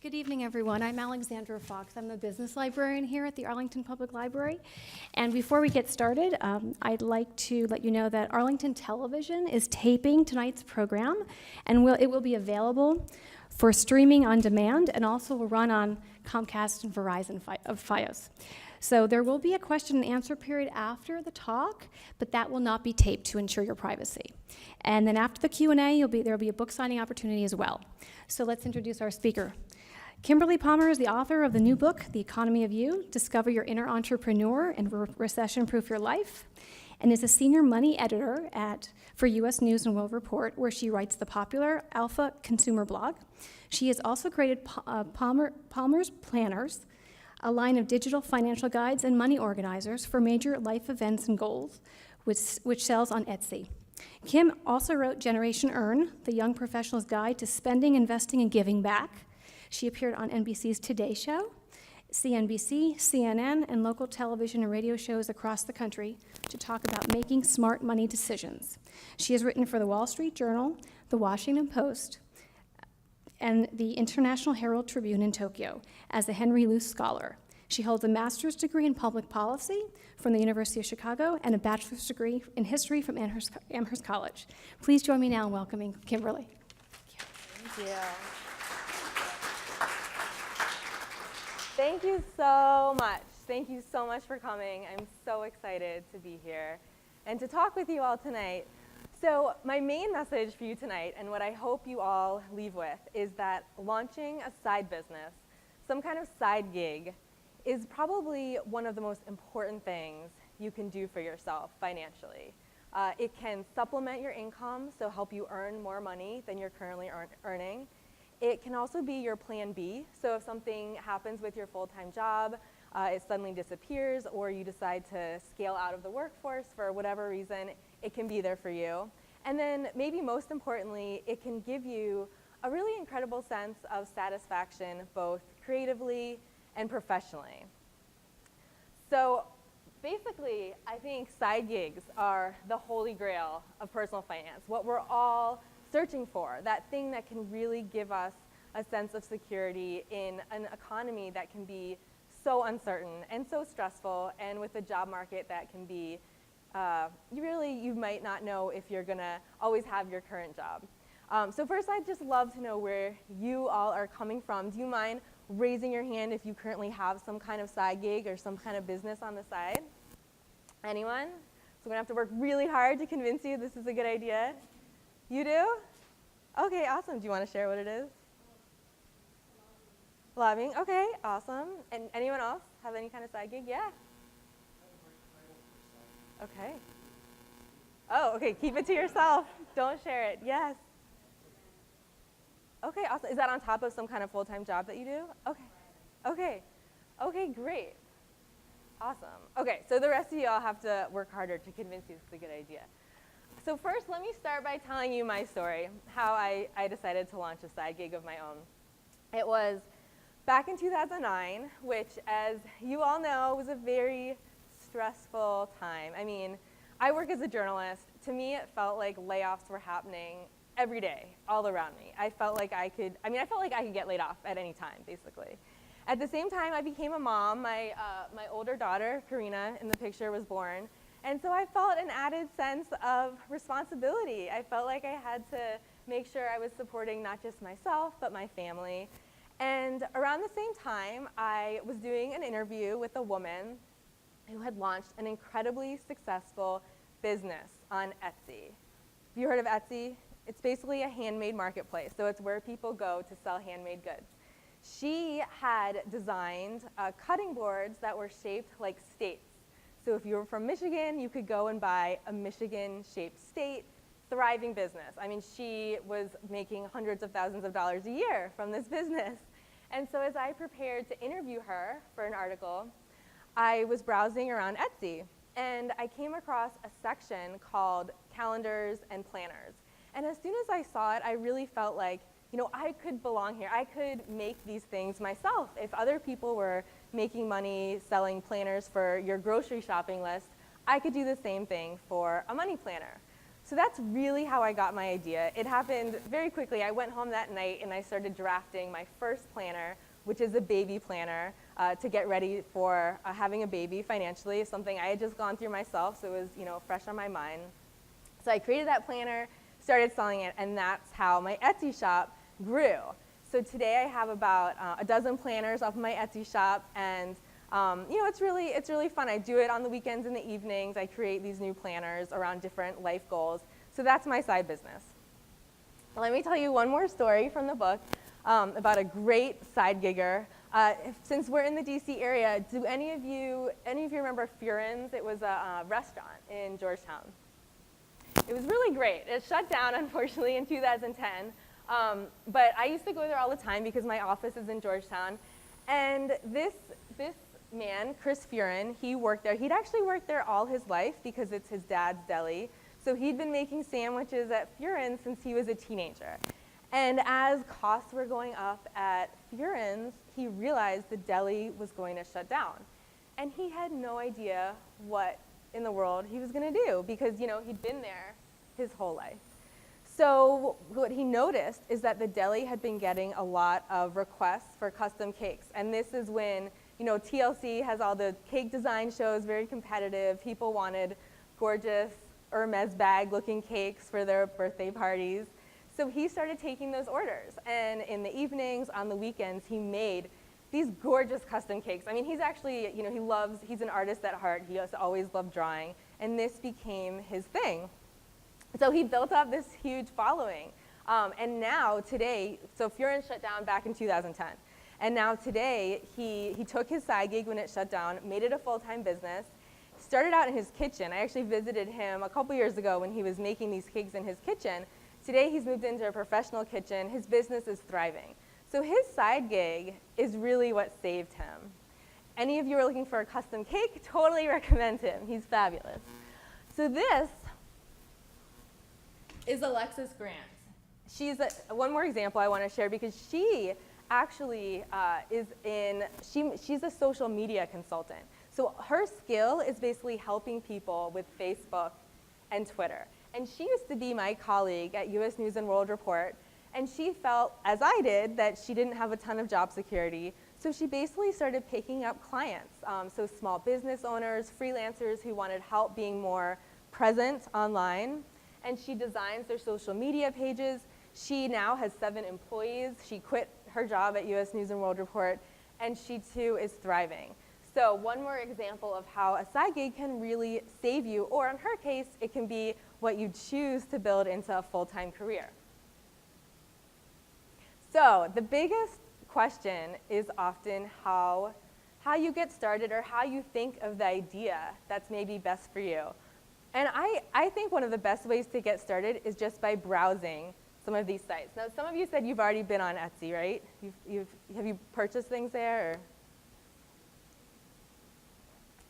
Good evening, everyone. I'm Alexandra Fox. I'm the business librarian here at the Arlington Public Library. And before we get started, I'd like to let you know that Arlington Television is taping tonight's program, and it will be available for streaming on demand, and also will run on Comcast and Verizon Fios. So there will be a question and answer period after the talk, but that will not be taped to ensure your privacy. And then after the Q&A, there will be a book signing opportunity as well. So let's introduce our speaker. Kimberly Palmer is the author of the new book, The Economy of You, Discover Your Inner Entrepreneur and Recession-Proof Your Life, and is a senior money editor for U.S. News and World Report, where she writes the popular Alpha Consumer blog. She has also created Palmer's Planners, a line of digital financial guides and money organizers for major life events and goals, which sells on Etsy. Kim also wrote Generation Earn, the young professional's guide to spending, investing, and giving back. She appeared on NBC's Today Show, CNBC, CNN, and local television and radio shows across the country to talk about making smart money decisions. She has written for the Wall Street Journal, the Washington Post, and the International Herald Tribune in Tokyo as a Henry Luce Scholar. She holds a master's degree in public policy from the University of Chicago and a bachelor's degree in history from Amherst College. Please join me now in welcoming Kimberly. Thank you. Thank you so much. Thank you so much for coming. I'm so excited to be here and to talk with you all tonight. So my main message for you tonight, and what I hope you all leave with, is that launching a side business, some kind of side gig, is probably one of the most important things you can do for yourself financially. It can supplement your income, so help you earn more money than you're currently earning. It can also be your plan B, so if something happens with your full-time job, it suddenly disappears, or you decide to scale out of the workforce for whatever reason, it can be there for you. And then maybe most importantly, it can give you a really incredible sense of satisfaction, both creatively and professionally. So basically, I think side gigs are the holy grail of personal finance, what we're all searching for, that thing that can really give us a sense of security in an economy that can be so uncertain and so stressful, and with a job market that can be, you might not know if you're gonna always have your current job. So first, I'd just love to know where you all are coming from. Do you mind raising your hand if you currently have some kind of side gig or some kind of business on the side? Anyone? So we're gonna have to work really hard to convince you this is a good idea. You do? Okay, awesome. Do you want to share what it is? Lobbying. Okay, awesome. And anyone else have any kind of side gig? Yeah. Okay. Oh, okay. Keep it to yourself. Don't share it. Yes. Okay, awesome. Is that on top of some kind of full-time job that you do? Okay. Okay. Okay, great. Awesome. Okay, so the rest of you all have to work harder to convince you it's a good idea. So first, let me start by telling you my story, how I decided to launch a side gig of my own. It was back in 2009, which, as you all know, was a very stressful time. I mean, I work as a journalist. To me, it felt like layoffs were happening every day, all around me. I felt like I could get laid off at any time, basically. At the same time, I became a mom. My older daughter, Karina, in the picture, was born. And so I felt an added sense of responsibility. I felt like I had to make sure I was supporting not just myself, but my family. And around the same time, I was doing an interview with a woman who had launched an incredibly successful business on Etsy. Have you heard of Etsy? It's basically a handmade marketplace, so it's where people go to sell handmade goods. She had designed cutting boards that were shaped like states. So if you were from Michigan, you could go and buy a Michigan-shaped state, thriving business. I mean, she was making hundreds of thousands of dollars a year from this business. And so as I prepared to interview her for an article, I was browsing around Etsy, and I came across a section called calendars and planners. And as soon as I saw it, I really felt like, you know, I could belong here. I could make these things myself. If other people were making money selling planners for your grocery shopping list, I could do the same thing for a money planner. So So that's really how I got my idea. It happened very quickly. I went home that night and I started drafting my first planner, which is a baby planner, to get ready for having a baby financially, something I had just gone through myself, so it was, fresh on my mind. So I created that planner, started selling it, and that's how my Etsy shop grew. So today I have about a dozen planners off of my Etsy shop, and it's really fun. I do it on the weekends and the evenings. I create these new planners around different life goals. So that's my side business. Let me tell you one more story from the book about a great side gigger. Since we're in the DC area, do any of you remember Furin's? It was a restaurant in Georgetown. It was really great. It shut down, unfortunately, in 2010. But I used to go there all the time because my office is in Georgetown. And this man, Chris Furin, he worked there. He'd actually worked there all his life because it's his dad's deli. So he'd been making sandwiches at Furin's since he was a teenager. And as costs were going up at Furin's, he realized the deli was going to shut down. And he had no idea what in the world he was going to do because, he'd been there his whole life. So what he noticed is that the deli had been getting a lot of requests for custom cakes. And this is when, TLC has all the cake design shows, very competitive. People wanted gorgeous Hermes bag-looking cakes for their birthday parties. So he started taking those orders. And in the evenings, on the weekends, he made these gorgeous custom cakes. I mean, he's actually, he's an artist at heart. He has always loved drawing. And this became his thing. So he built up this huge following. And now, today, so Furin shut down back in 2010. And now today, he took his side gig when it shut down, made it a full-time business, started out in his kitchen. I actually visited him a couple years ago when he was making these cakes in his kitchen. Today, he's moved into a professional kitchen. His business is thriving. So his side gig is really what saved him. Any of you are looking for a custom cake, totally recommend him. He's fabulous. So this is Alexis Grant. She's one more example I want to share because she actually she's a social media consultant. So her skill is basically helping people with Facebook and Twitter. And she used to be my colleague at US News and World Report, and she felt, as I did, that she didn't have a ton of job security. So she basically started picking up clients, so small business owners, freelancers who wanted help being more present online. And she designs their social media pages. She now has 7 employees. She quit her job at US News and World Report, and she too is thriving. So one more example of how a side gig can really save you, or in her case, it can be what you choose to build into a full-time career. So the biggest question is often how you get started or how you think of the idea that's maybe best for you. And I think one of the best ways to get started is just by browsing some of these sites. Now, some of you said you've already been on Etsy, right? Have you purchased things there? Or?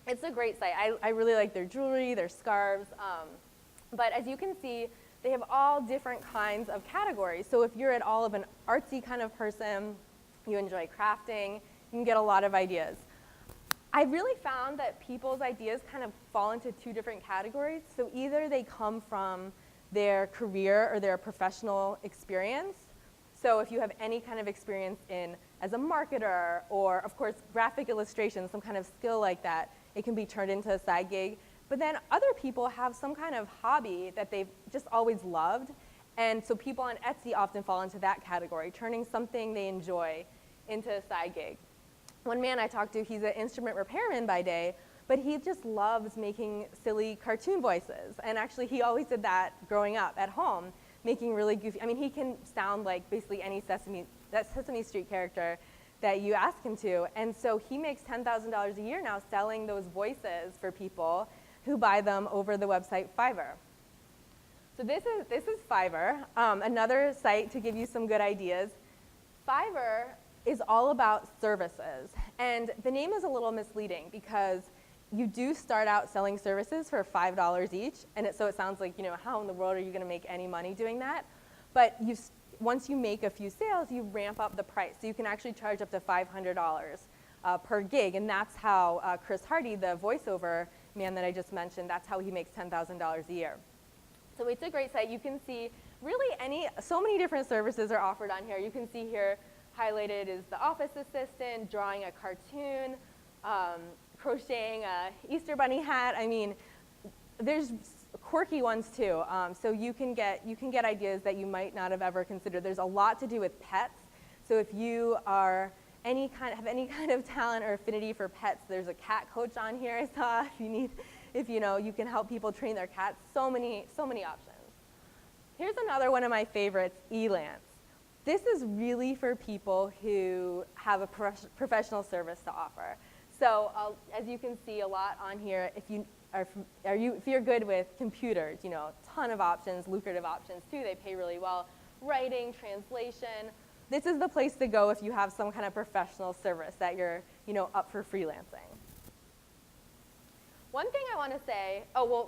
It's a great site. I really like their jewelry, their scarves. But as you can see, they have all different kinds of categories. So if you're at all of an artsy kind of person, you enjoy crafting, you can get a lot of ideas. I really found that people's ideas kind of fall into 2 different categories. So either they come from their career or their professional experience. So if you have any kind of experience as a marketer or, of course, graphic illustration, some kind of skill like that, it can be turned into a side gig. But then other people have some kind of hobby that they've just always loved. And so people on Etsy often fall into that category, turning something they enjoy into a side gig. One man I talked to, he's an instrument repairman by day, but he just loves making silly cartoon voices. And actually, he always did that growing up at home, making really goofy, he can sound like basically any Sesame Street character that you ask him to. And so he makes $10,000 a year now selling those voices for people who buy them over the website Fiverr. So this is Fiverr, another site to give you some good ideas. Fiverr is all about services. And the name is a little misleading because you do start out selling services for $5 each. And so it sounds like, how in the world are you going to make any money doing that? But once you make a few sales, you ramp up the price. So you can actually charge up to $500 per gig. And that's how Chris Hardy, the voiceover man that I just mentioned, that's how he makes $10,000 a year. So it's a great site. You can see really so many different services are offered on here. You can see here highlighted is the office assistant, drawing a cartoon, crocheting a Easter bunny hat. I mean, there's quirky ones too. So you can get ideas that you might not have ever considered. There's a lot to do with pets. So if you are have any kind of talent or affinity for pets, there's a cat coach on here I saw. If you can help people train their cats. So many options. Here's another one of my favorites, Elance. This is really for people who have a professional service to offer. So as you can see a lot on here, if you're good with computers, ton of options, lucrative options too. They pay really well. Writing, translation. This is the place to go if you have some kind of professional service that you're up for freelancing. One thing I want to say,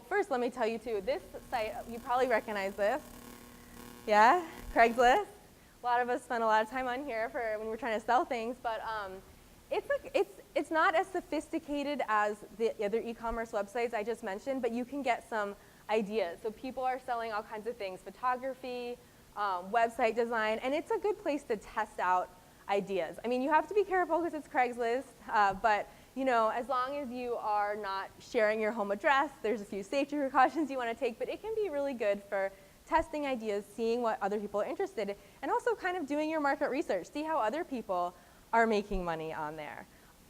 first let me tell you too, this site, you probably recognize this. Yeah, Craigslist. A lot of us spend a lot of time on here when we're trying to sell things, but it's not as sophisticated as the other e-commerce websites I just mentioned, but you can get some ideas. So people are selling all kinds of things, photography, website design, and it's a good place to test out ideas. I mean, you have to be careful because it's Craigslist, but as long as you are not sharing your home address, there's a few safety precautions you want to take, but it can be really good for testing ideas, seeing what other people are interested in, and also kind of doing your market research. See how other people are making money on there.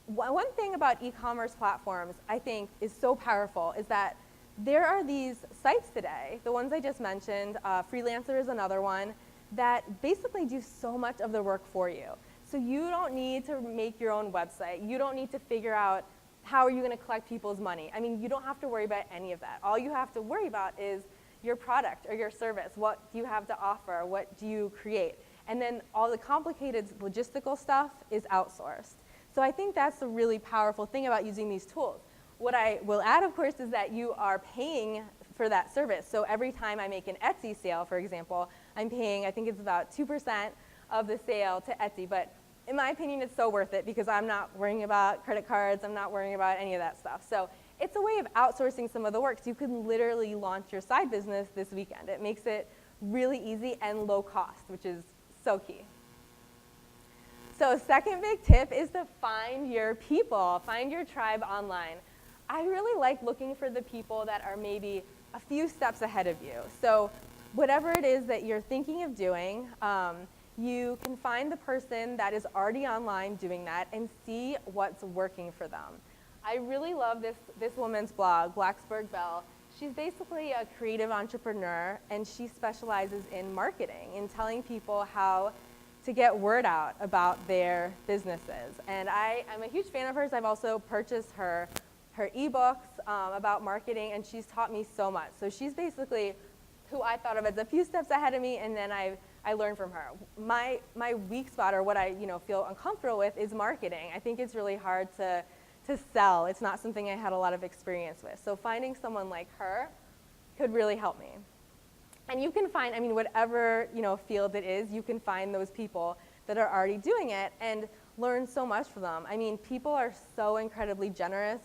One thing about e-commerce platforms I think is so powerful is that there are these sites today, the ones I just mentioned, Freelancer is another one, that basically do so much of the work for you. So you don't need to make your own website. You don't need to figure out how are you going to collect people's money. I mean, you don't have to worry about any of that. All you have to worry about is your product or your service. What do you have to offer? What do you create? And then all the complicated logistical stuff is outsourced. So I think that's the really powerful thing about using these tools. What I will add, of course, is that you are paying for that service. So every time I make an Etsy sale, for example, I'm paying, I think it's about 2% of the sale to Etsy. But in my opinion, it's so worth it because I'm not worrying about credit cards. I'm not worrying about any of that stuff. So it's a way of outsourcing some of the work. So you can literally launch your side business this weekend. It makes it really easy and low cost, which is so key. So second big tip is to find your people, find your tribe online. I really like looking for the people that are maybe a few steps ahead of you. So whatever it is that you're thinking of doing, you can find the person that is already online doing that and see what's working for them. I really love this woman's blog, Blacksburg Bell. She's basically a creative entrepreneur, and she specializes in marketing, in telling people how to get word out about their businesses. And I'm a huge fan of hers. I've also purchased her ebooks about marketing, and she's taught me so much. So she's basically who I thought of as a few steps ahead of me, and then I learned from her. My weak spot, or what I feel uncomfortable with, is marketing. I think it's really hard to sell. It's not something I had a lot of experience with. So finding someone like her could really help me. And you can find, whatever field it is, you can find those people that are already doing it and learn so much from them. I mean, people are so incredibly generous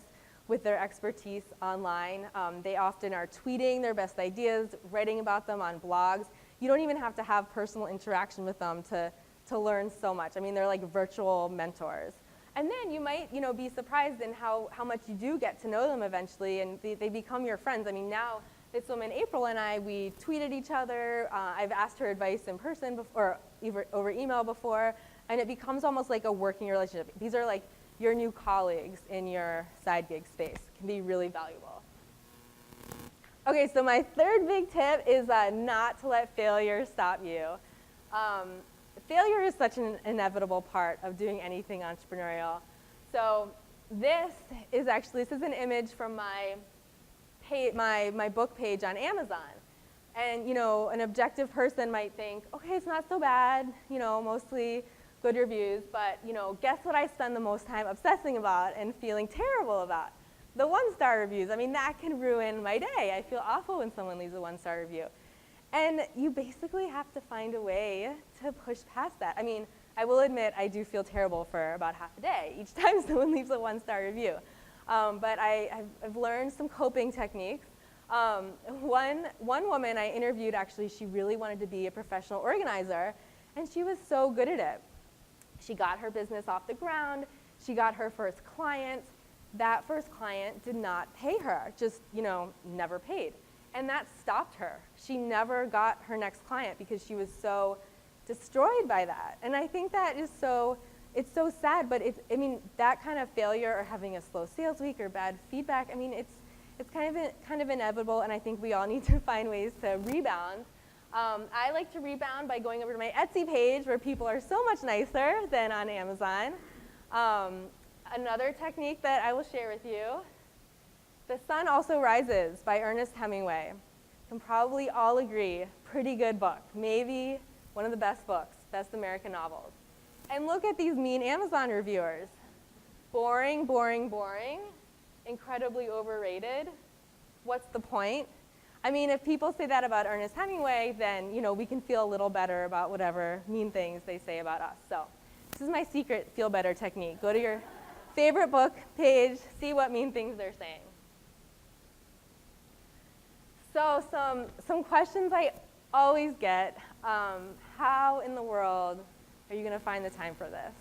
with their expertise online. They often are tweeting their best ideas, writing about them on blogs. You don't even have to have personal interaction with them to learn so much. I mean, they're like virtual mentors. And then you might be surprised in how much you do get to know them eventually, and they become your friends. I mean, now this woman, April, and I, we tweeted each other. I've asked her advice in person before, or over email before, and it becomes almost like a working relationship. These are like your new colleagues in your side gig space. It can be really valuable. Okay, so my third big tip is not to let failure stop you. Failure is such an inevitable part of doing anything entrepreneurial. So this is an image from my book page on Amazon. And an objective person might think, okay, it's not so bad, mostly good reviews, but guess what I spend the most time obsessing about and feeling terrible about? The one-star reviews. I mean, that can ruin my day. I feel awful when someone leaves a one-star review. And you basically have to find a way to push past that. I mean, I will admit I do feel terrible for about half a day each time someone leaves a one-star review. But I've learned some coping techniques. One woman I interviewed, actually, she really wanted to be a professional organizer, and she was so good at it. She got her business off the ground. She got her first client. That first client did not pay her, just, never paid. And that stopped her. She never got her next client because she was so destroyed by that. And I think that is it's so sad, but that kind of failure or having a slow sales week or bad feedback, it's kind of inevitable, and I think we all need to find ways to rebound. I like to rebound by going over to my Etsy page where people are so much nicer than on Amazon. Another technique that I will share with you, The Sun Also Rises by Ernest Hemingway. Can probably all agree, pretty good book. Maybe one of the best books, best American novels. And look at these mean Amazon reviewers. Boring, boring, boring, incredibly overrated. What's the point? If people say that about Ernest Hemingway, then we can feel a little better about whatever mean things they say about us. So this is my secret feel better technique. Go to your favorite book page, see what mean things they're saying. So some questions I always get, how in the world are you going to find the time for this?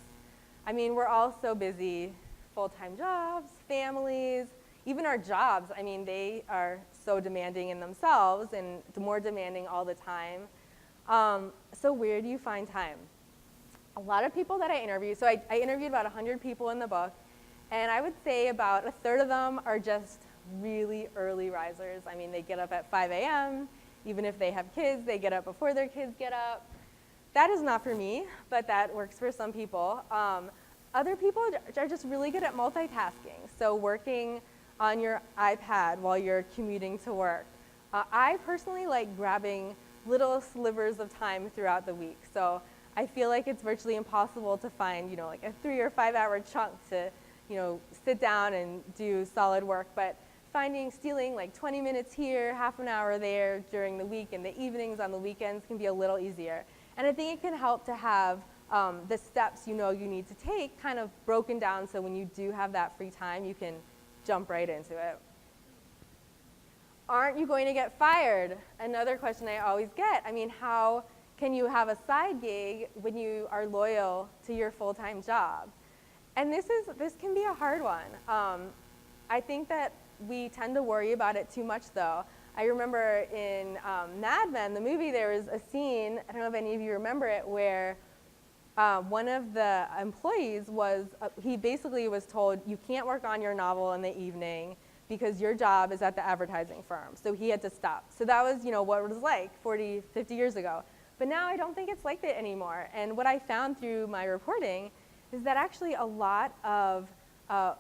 We're all so busy, full-time jobs, families, even our jobs. They are so demanding in themselves and more demanding all the time. So where do you find time? A lot of people that I interview, so I interviewed about 100 people in the book, and I would say about a third of them are just really early risers. They get up at 5 a.m. Even if they have kids, they get up before their kids get up. That is not for me, but that works for some people. Other people are just really good at multitasking, so working on your iPad while you're commuting to work. I personally like grabbing little slivers of time throughout the week, so I feel like it's virtually impossible to find, like a 3 or 5 hour chunk to, sit down and do solid work, but stealing like 20 minutes here, half an hour there during the week, and the evenings on the weekends can be a little easier. And I think it can help to have the steps you need to take kind of broken down so when you do have that free time, you can jump right into it. Aren't you going to get fired? Another question I always get. How can you have a side gig when you are loyal to your full-time job? And this can be a hard one. I think that we tend to worry about it too much, though. I remember in Mad Men, the movie, there was a scene, I don't know if any of you remember it, where one of the employees he basically was told, you can't work on your novel in the evening because your job is at the advertising firm. So he had to stop. So that was, what it was like 40, 50 years ago. But now I don't think it's like that anymore. And what I found through my reporting is that actually a lot of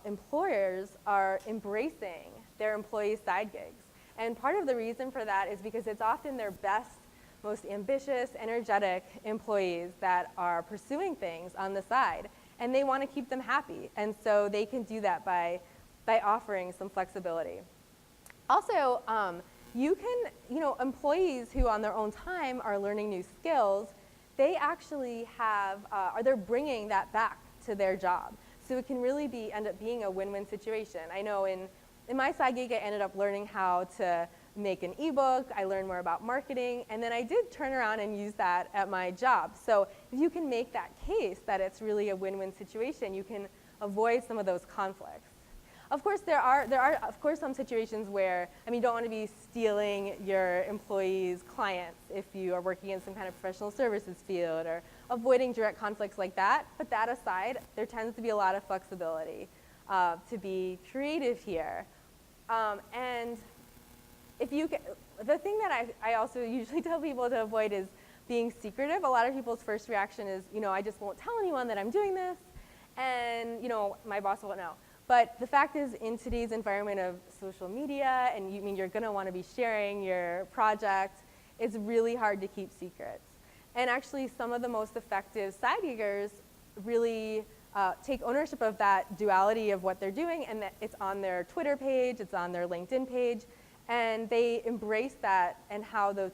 employers are embracing their employees' side gigs. And part of the reason for that is because it's often their best, most ambitious, energetic employees that are pursuing things on the side. And they want to keep them happy. And so they can do that by offering some flexibility. Also, you can, employees who on their own time are learning new skills, they actually they're bringing that back to their job. So it can really end up being a win-win situation. I know in my side gig, I ended up learning how to make an ebook. I learned more about marketing, and then I did turn around and use that at my job. So if you can make that case that it's really a win-win situation, you can avoid some of those conflicts. Of course, there are of course some situations where you don't want to be stealing your employees' clients if you are working in some kind of professional services field, or avoiding direct conflicts like that. But that aside, there tends to be a lot of flexibility to be creative here. And the thing that I also usually tell people to avoid is being secretive. A lot of people's first reaction is, I just won't tell anyone that I'm doing this, and my boss won't know. But the fact is, in today's environment of social media, and you're going to want to be sharing your project, it's really hard to keep secrets. And actually, some of the most effective side giggers really take ownership of that duality of what they're doing, and that it's on their Twitter page, it's on their LinkedIn page, and they embrace that and how the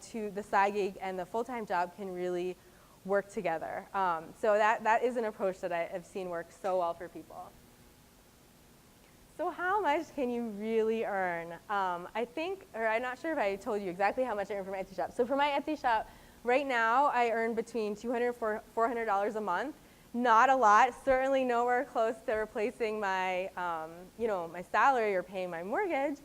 side gig and the full-time job can really work together. So that is an approach that I've seen work so well for people. So how much can you really earn? I think, or I'm not sure if I told you exactly how much I earn for my Etsy shop. So for my Etsy shop, right now I earn between $200 and $400 a month. Not a lot, certainly nowhere close to replacing my, my salary or paying my mortgage,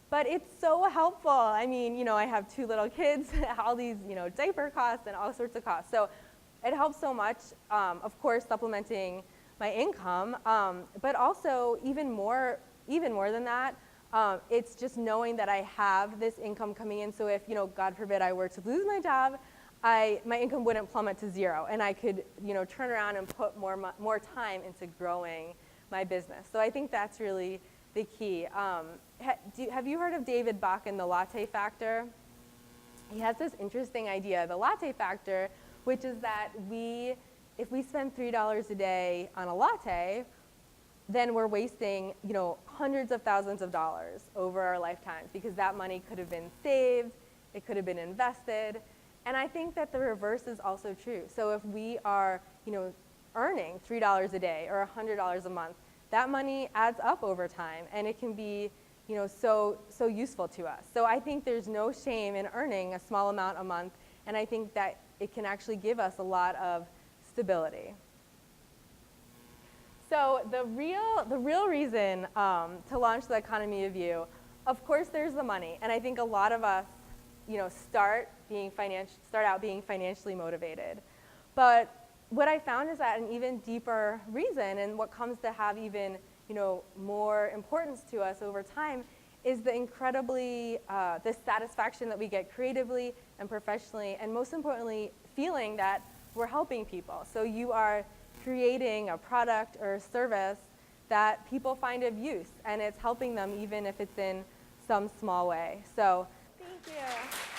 but it's so helpful. I mean, I have 2 little kids, all these, diaper costs and all sorts of costs. So it helps so much, of course, supplementing my income, but also even more than that, it's just knowing that I have this income coming in. So if, God forbid I were to lose my job, my income wouldn't plummet to 0, and I could, turn around and put more time into growing my business. So I think that's really the key. Have you heard of David Bach and the latte factor? He has this interesting idea, the latte factor, which is that if we spend $3 a day on a latte, then we're wasting, hundreds of thousands of dollars over our lifetimes, because that money could have been saved, it could have been invested. And I think that the reverse is also true. So if we are, earning $3 a day or $100 a month, that money adds up over time, and it can be, so useful to us. So I think there's no shame in earning a small amount a month, and I think that it can actually give us a lot of stability. So the real reason to launch the Economy of You, of course, there's the money, and I think a lot of us, start out being financially motivated. But what I found is that an even deeper reason, and what comes to have even more importance to us over time, is the incredibly the satisfaction that we get creatively and professionally, and most importantly, feeling that we're helping people. So you are creating a product or a service that people find of use, and it's helping them even if it's in some small way. So thank you.